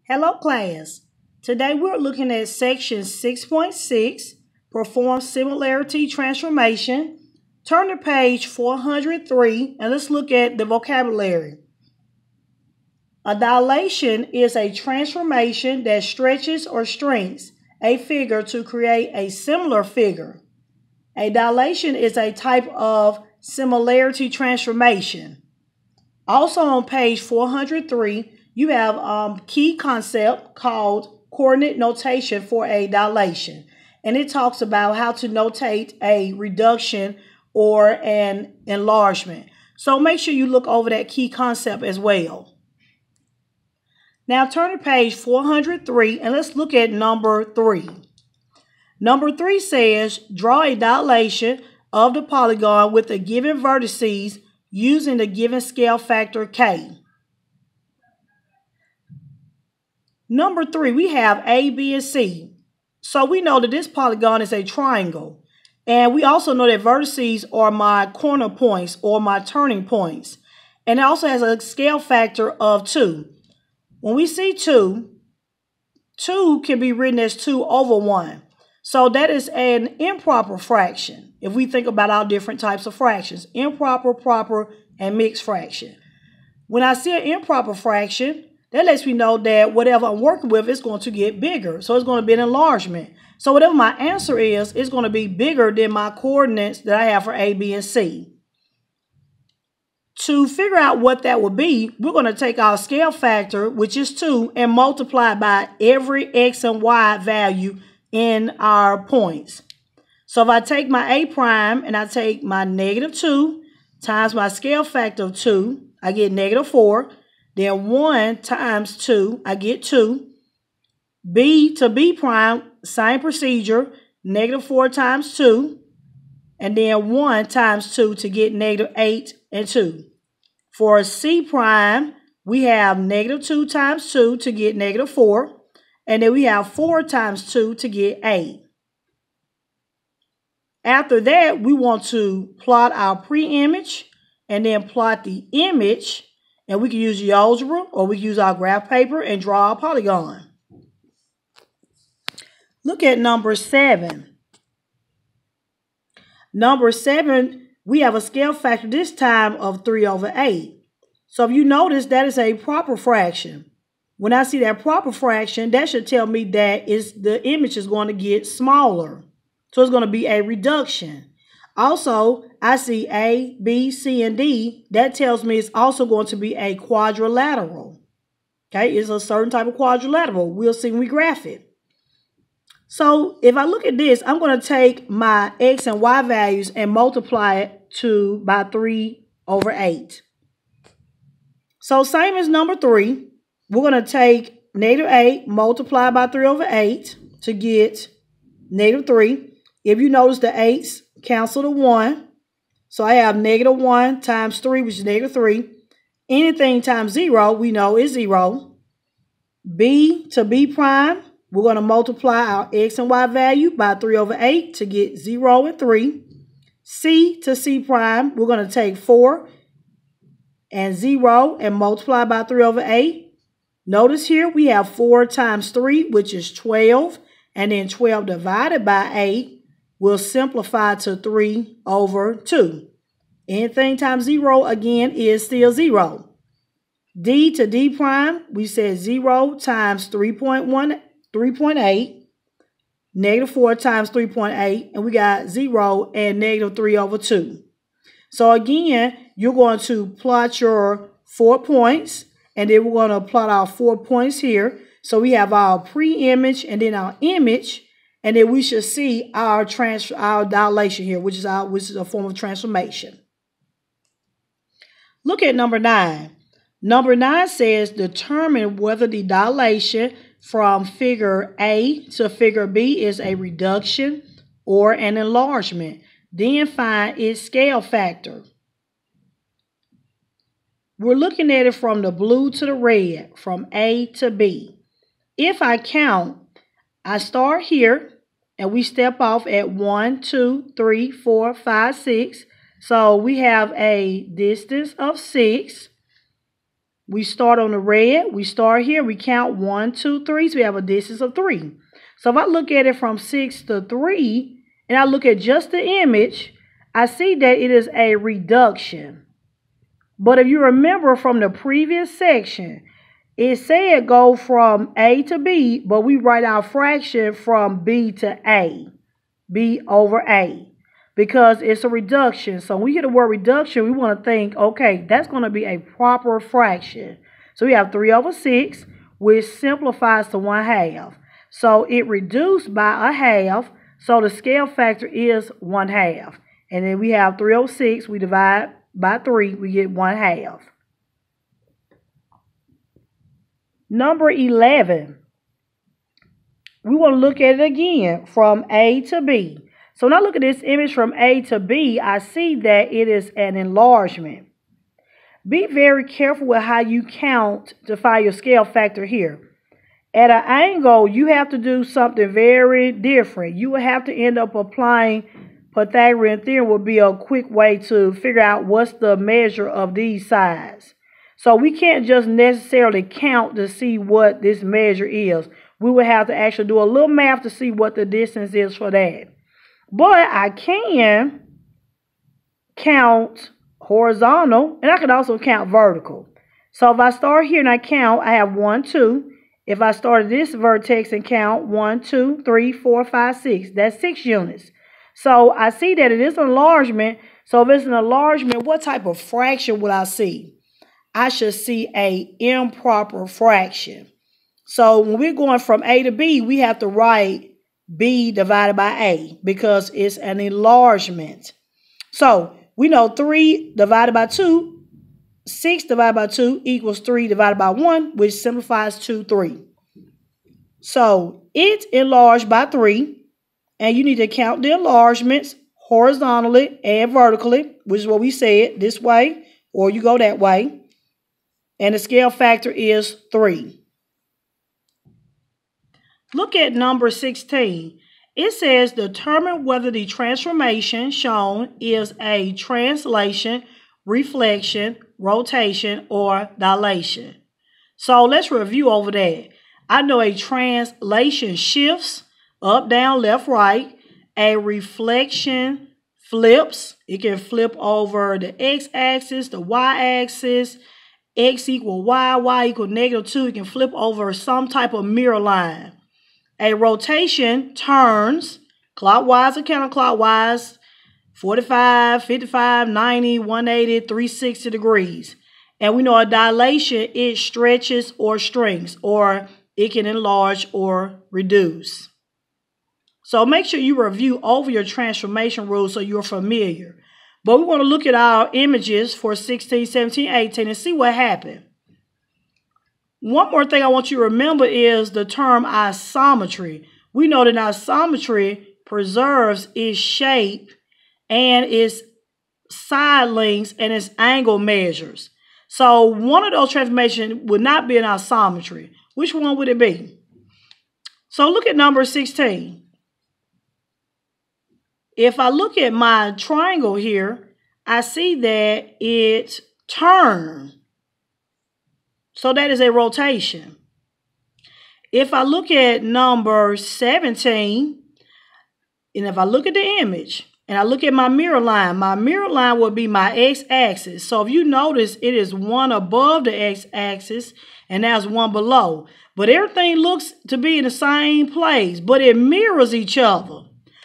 Hello class. Today we're looking at section 6.6, perform similarity transformation. Turn to page 403 and let's look at the vocabulary. A dilation is a transformation that stretches or shrinks a figure to create a similar figure. A dilation is a type of similarity transformation. Also on page 403, you have key concept called coordinate notation for a dilation. And it talks about how to notate a reduction or an enlargement. So make sure you look over that key concept as well. Now turn to page 403 and let's look at number 3. Number 3 says, draw a dilation of the polygon with the given vertices using the given scale factor K. Number 3, we have A, B, and C. So we know that this polygon is a triangle. And we also know that vertices are my corner points or my turning points. And it also has a scale factor of 2. When we see 2, 2 can be written as 2 over 1. So that is an improper fraction. If we think about our different types of fractions, improper, proper, and mixed fraction. When I see an improper fraction, that lets me know that whatever I'm working with is going to get bigger. So it's going to be an enlargement. So whatever my answer is, it's going to be bigger than my coordinates that I have for A, B, and C. To figure out what that would be, we're going to take our scale factor, which is 2, and multiply by every x and y value in our points. So if I take my A prime and I take my negative 2 times my scale factor of 2, I get negative 4. Then 1 times 2, I get 2. B to B prime, same procedure, negative 4 times 2. And then 1 times 2 to get negative 8 and 2. For C prime, we have negative 2 times 2 to get negative 4. And then we have 4 times 2 to get 8. After that, we want to plot our pre-image and then plot the image. And we can use GeoGebra or we can use our graph paper and draw a polygon. Look at number 7. Number 7, we have a scale factor this time of 3 over 8. So if you notice, that is a proper fraction. When I see that proper fraction, that should tell me that the image is going to get smaller. So it's going to be a reduction. Also, I see A, B, C, and D. That tells me it's also going to be a quadrilateral. Okay, it's a certain type of quadrilateral. We'll see when we graph it. So if I look at this, I'm going to take my x and y values and multiply it by 3 over 8. So same as number 3, we're going to take negative 8 multiplied by 3 over 8 to get negative 3. If you notice, the 8's cancel the 1. So I have negative 1 times 3, which is negative 3. Anything times 0, we know is 0. B to B prime, we're going to multiply our x and y value by 3 over 8 to get 0 and 3. C to C prime, we're going to take 4 and 0 and multiply by 3 over 8. Notice here we have 4 times 3, which is 12. And then 12 divided by 8 will simplify to 3 over 2. Anything times 0, again, is still 0. D to D prime, we said 0 times 3.8. Negative 4 times 3.8. And we got 0 and negative 3 over 2. So again, you're going to plot your 4 points. And then we're going to plot our 4 points here. So we have our pre-image and then our image. And then we should see our dilation here, which is a form of transformation. Look at number 9. Number 9 says determine whether the dilation from figure A to figure B is a reduction or an enlargement. Then find its scale factor. We're looking at it from the blue to the red, from A to B. If I count, I start here and we step off at 1, 2, 3, 4, 5, 6. So we have a distance of 6. We start on the red. We start here. We count 1, 2, 3. So we have a distance of 3. So if I look at it from 6 to 3, and I look at just the image, I see that it is a reduction. But if you remember from the previous section, it said go from A to B, but we write our fraction from B to A, B over A, because it's a reduction. So when we hear the word reduction, we want to think, okay, that's going to be a proper fraction. So we have 3 over 6, which simplifies to 1/2. So it reduced by 1/2, so the scale factor is 1/2. And then we have 3 over 6, we divide by 3, we get 1/2. Number 11, we want to look at it again from A to B. So when I look at this image from A to B, I see that it is an enlargement. Be very careful with how you count to find your scale factor here. At an angle, you have to do something very different. You will have to end up applying Pythagorean theorem, would be a quick way to figure out what's the measure of these sides. So we can't just necessarily count to see what this measure is. We would have to actually do a little math to see what the distance is for that. But I can count horizontal, and I can also count vertical. So if I start here and I count, I have 1, 2. If I started this vertex and count 1, 2, 3, 4, 5, 6, that's 6 units. So I see that it is an enlargement. So if it's an enlargement, what type of fraction would I see? I should see an improper fraction. So when we're going from A to B, we have to write B divided by A because it's an enlargement. So we know 3 divided by 2, 6 divided by 2 equals 3 divided by 1, which simplifies to 3. So it's enlarged by 3, and you need to count the enlargements horizontally and vertically, which is what we said, this way, or you go that way. And the scale factor is 3. Look at number 16. It says determine whether the transformation shown is a translation, reflection, rotation, or dilation. So let's review over that. I know a translation shifts up, down, left, right. A reflection flips. It can flip over the x-axis, the y-axis, x equal y, y equal -2. It can flip over some type of mirror line. A rotation turns clockwise or counterclockwise, 45, 55, 90, 180, 360 degrees. And we know a dilation, it stretches or shrinks, or it can enlarge or reduce. So make sure you review over your transformation rules so you're familiar. But we want to look at our images for 16, 17, 18 and see what happened. One more thing I want you to remember is the term isometry. We know that isometry preserves its shape and its side lengths and its angle measures. So one of those transformations would not be an isometry. Which one would it be? So look at number 16. If I look at my triangle here, I see that it turned. So that is a rotation. If I look at number 17, and if I look at the image, and I look at my mirror line will be my x-axis. So if you notice, it is one above the x-axis, and that's one below. But everything looks to be in the same place, but it mirrors each other.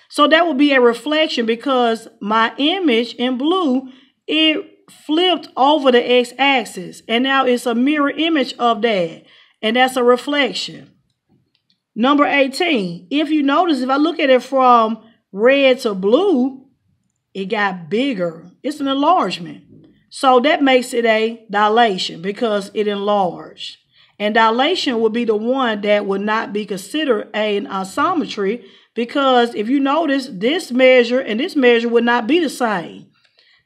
So that would be a reflection because my image in blue, it flipped over the x-axis. And now it's a mirror image of that. And that's a reflection. Number 18. If you notice, if I look at it from red to blue, it got bigger. It's an enlargement. So that makes it a dilation because it enlarged. And dilation would be the one that would not be considered an isometry because if you notice, this measure and this measure would not be the same.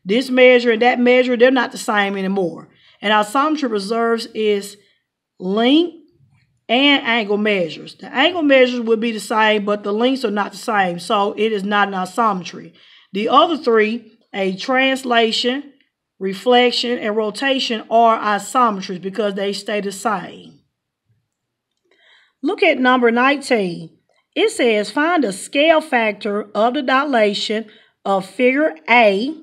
This measure and that measure, they're not the same anymore. And isometry preserves its length and angle measures. The angle measures would be the same, but the lengths are not the same. So it is not an isometry. The other three, a translation, reflection, and rotation are isometries because they stay the same. Look at number 19. It says find the scale factor of the dilation of figure A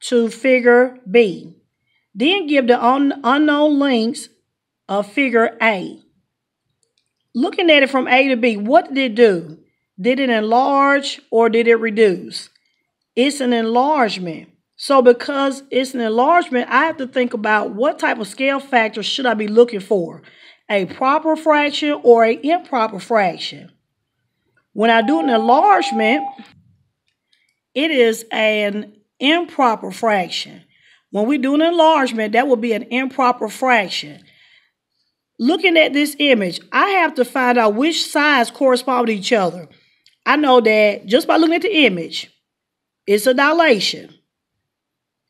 to figure B. Then give the unknown lengths of figure A. Looking at it from A to B, what did it do? Did it enlarge or did it reduce? It's an enlargement. So because it's an enlargement, I have to think about what type of scale factor should I be looking for? A proper fraction or an improper fraction? When I do an enlargement, it is an improper fraction. When we do an enlargement, that will be an improper fraction. Looking at this image, I have to find out which sides correspond to each other. I know that just by looking at the image, it's a dilation.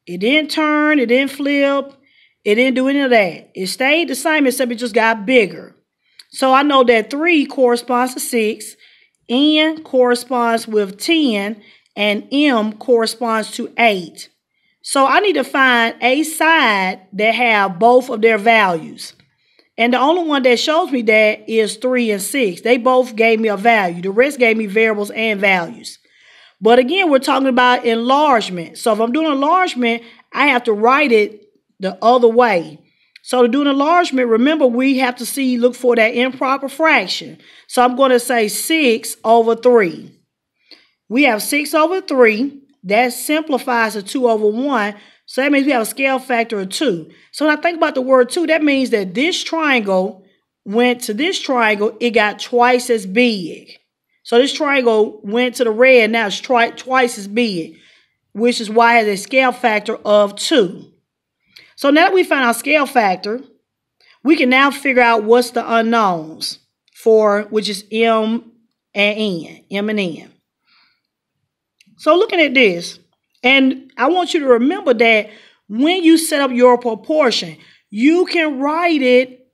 It didn't turn, it didn't flip, it didn't do any of that. It stayed the same except it just got bigger. So I know that 3 corresponds to 6, N corresponds with 10, and M corresponds to 8. So I need to find a side that have both of their values. And the only one that shows me that is 3 and 6. They both gave me a value. The rest gave me variables and values. But again, we're talking about enlargement. So if I'm doing enlargement, I have to write it the other way. So to do an enlargement, remember we have to look for that improper fraction. So I'm going to say 6 over 3. We have 6 over 3. That simplifies to 2 over 1. So that means we have a scale factor of 2. So when I think about the word 2, that means that this triangle went to this triangle, it got twice as big. So this triangle went to the red, now it's twice as big, which is why it has a scale factor of 2. So now that we found our scale factor, we can now figure out what's the unknowns for, which is M and N, M and N. So looking at this, and I want you to remember that when you set up your proportion, you can write it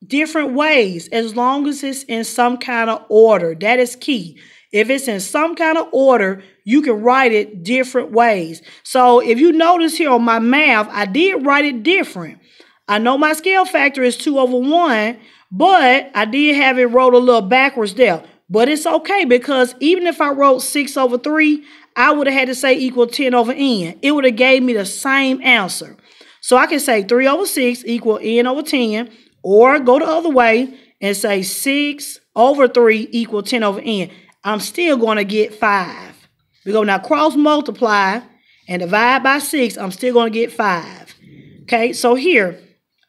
different ways as long as it's in some kind of order. That is key. If it's in some kind of order, you can write it different ways. So if you notice here on my math, I did write it different. I know my scale factor is 2 over 1, but I did have it wrote a little backwards there. But it's okay because even if I wrote 6 over 3, I would have had to say equal 10 over N. It would have gave me the same answer. So I can say 3 over 6 equal N over 10, or go the other way and say 6 over 3 equal 10 over N. I'm still going to get 5. We're going to now cross multiply and divide by 6. I'm still going to get 5. Okay, so here,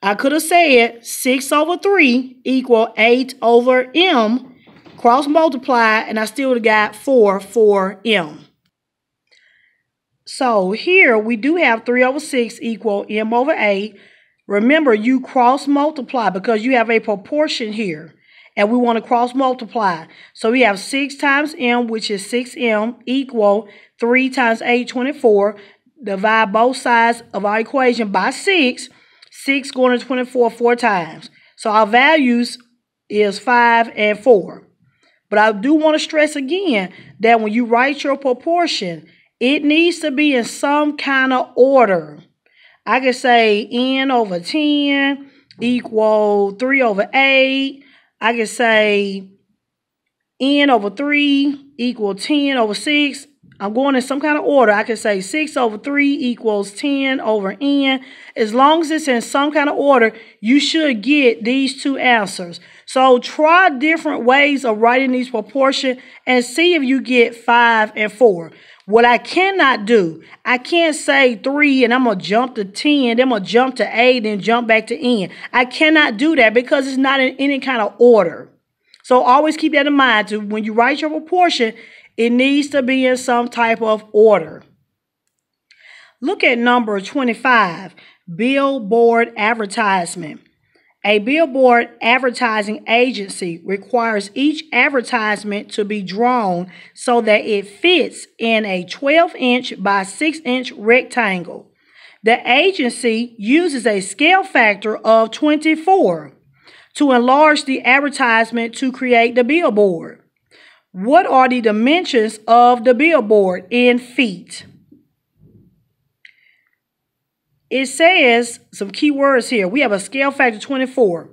I could have said 6 over 3 equal 8 over M. Cross multiply, and I still would have got 4 for M. So here we do have 3 over 6 equal M over 8. Remember, you cross multiply because you have a proportion here. And we want to cross multiply. So we have 6 times M, which is 6M, equal 3 times 8, 24. Divide both sides of our equation by 6. 6 going to 24 4 times. So our values is 5 and 4. But I do want to stress again that when you write your proportion, it needs to be in some kind of order. I could say N over 10 equal 3 over 8. I could say N over 3 equal 10 over 6. I'm going in some kind of order. I could say 6 over 3 equals 10 over N. As long as it's in some kind of order, you should get these two answers. So try different ways of writing these proportions and see if you get 5 and 4. What I cannot do, I can't say 3 and I'm going to jump to 10, then I'm going to jump to 8 and jump back to N. I cannot do that because it's not in any kind of order. So always keep that in mind. Too. When you write your proportion, it needs to be in some type of order. Look at number 25, billboard advertisement. A billboard advertising agency requires each advertisement to be drawn so that it fits in a 12-inch by 6-inch rectangle. The agency uses a scale factor of 24 to enlarge the advertisement to create the billboard. What are the dimensions of the billboard in feet? it says some key words here. We have a scale factor 24.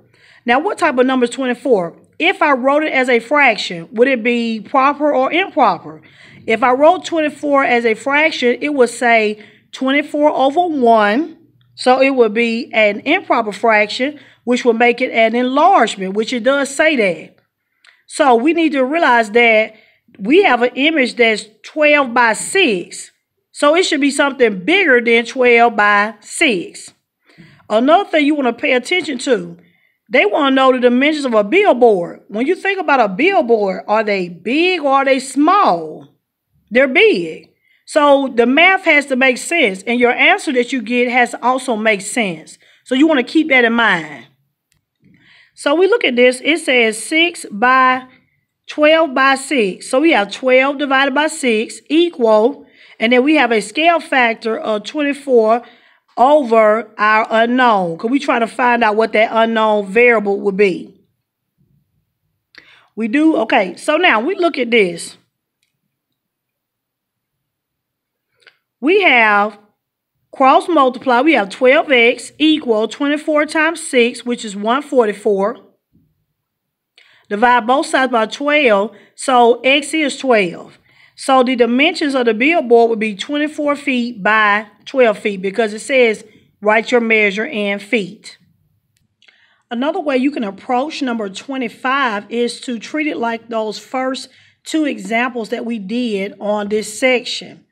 Now, what type of number is 24? If I wrote it as a fraction, would it be proper or improper? If I wrote 24 as a fraction, it would say 24 over 1. So it would be an improper fraction, which will make it an enlargement, which it does say that. So we need to realize that we have an image that's 12 by 6. So it should be something bigger than 12 by 6. Another thing you want to pay attention to, they want to know the dimensions of a billboard. When you think about a billboard, are they big or are they small? They're big. So the math has to make sense, and your answer that you get has to also make sense. So you want to keep that in mind. So we look at this. It says 6 by 12 by 6. So we have 12 divided by 6 equal, and then we have a scale factor of 24 over our unknown, because we're trying to find out what that unknown variable would be. We do, okay, so now we look at this. We have cross multiply, we have 12x equal 24 times 6, which is 144. Divide both sides by 12, so x is 12. So the dimensions of the billboard would be 24 feet by 12 feet because it says write your measure in feet. Another way you can approach number 25 is to treat it like those first two examples that we did on this section.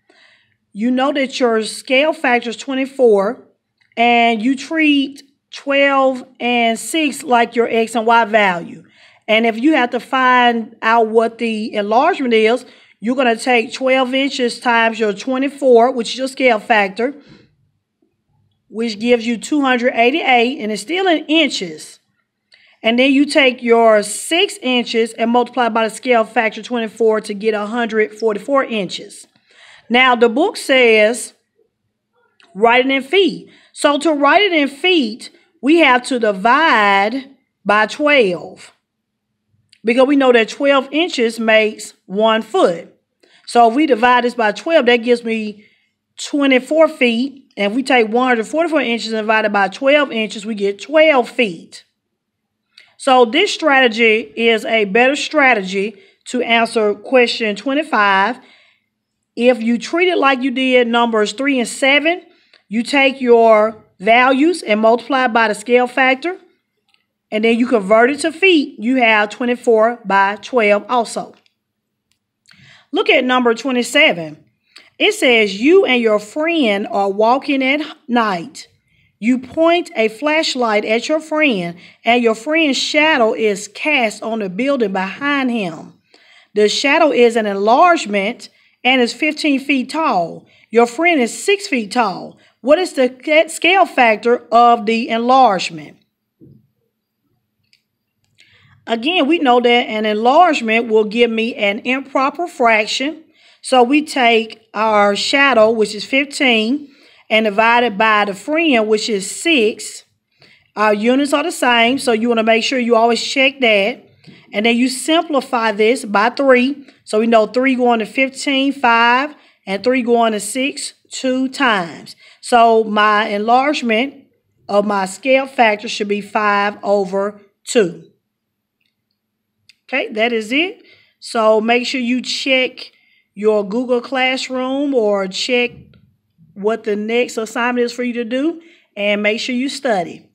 You know that your scale factor is 24, and you treat 12 and 6 like your x and y value. And if you have to find out what the enlargement is, you're going to take 12 inches times your 24, which is your scale factor, which gives you 288, and it's still in inches. And then you take your 6 inches and multiply by the scale factor 24 to get 144 inches. Now, the book says write it in feet. So to write it in feet, we have to divide by 12. Because we know that 12 inches makes 1 foot. So if we divide this by 12, that gives me 24 feet. And if we take 144 inches and divide it by 12 inches, we get 12 feet. So this strategy is a better strategy to answer question 25. If you treat it like you did numbers 3 and 7, you take your values and multiply by the scale factor. And then you convert it to feet, you have 24 by 12 also. Look at number 27. It says you and your friend are walking at night. You point a flashlight at your friend, and your friend's shadow is cast on the building behind him. The shadow is an enlargement and is 15 feet tall. Your friend is 6 feet tall. What is the scale factor of the enlargement? Again, we know that an enlargement will give me an improper fraction. So we take our shadow, which is 15, and divide it by the friend, which is 6. Our units are the same, so you want to make sure you always check that. And then you simplify this by 3. So we know 3 going to 15, 5, and 3 going to 6, 2 times. So my enlargement of my scale factor should be 5 over 2. Okay, that is it. So make sure you check your Google Classroom or check what the next assignment is for you to do, and make sure you study.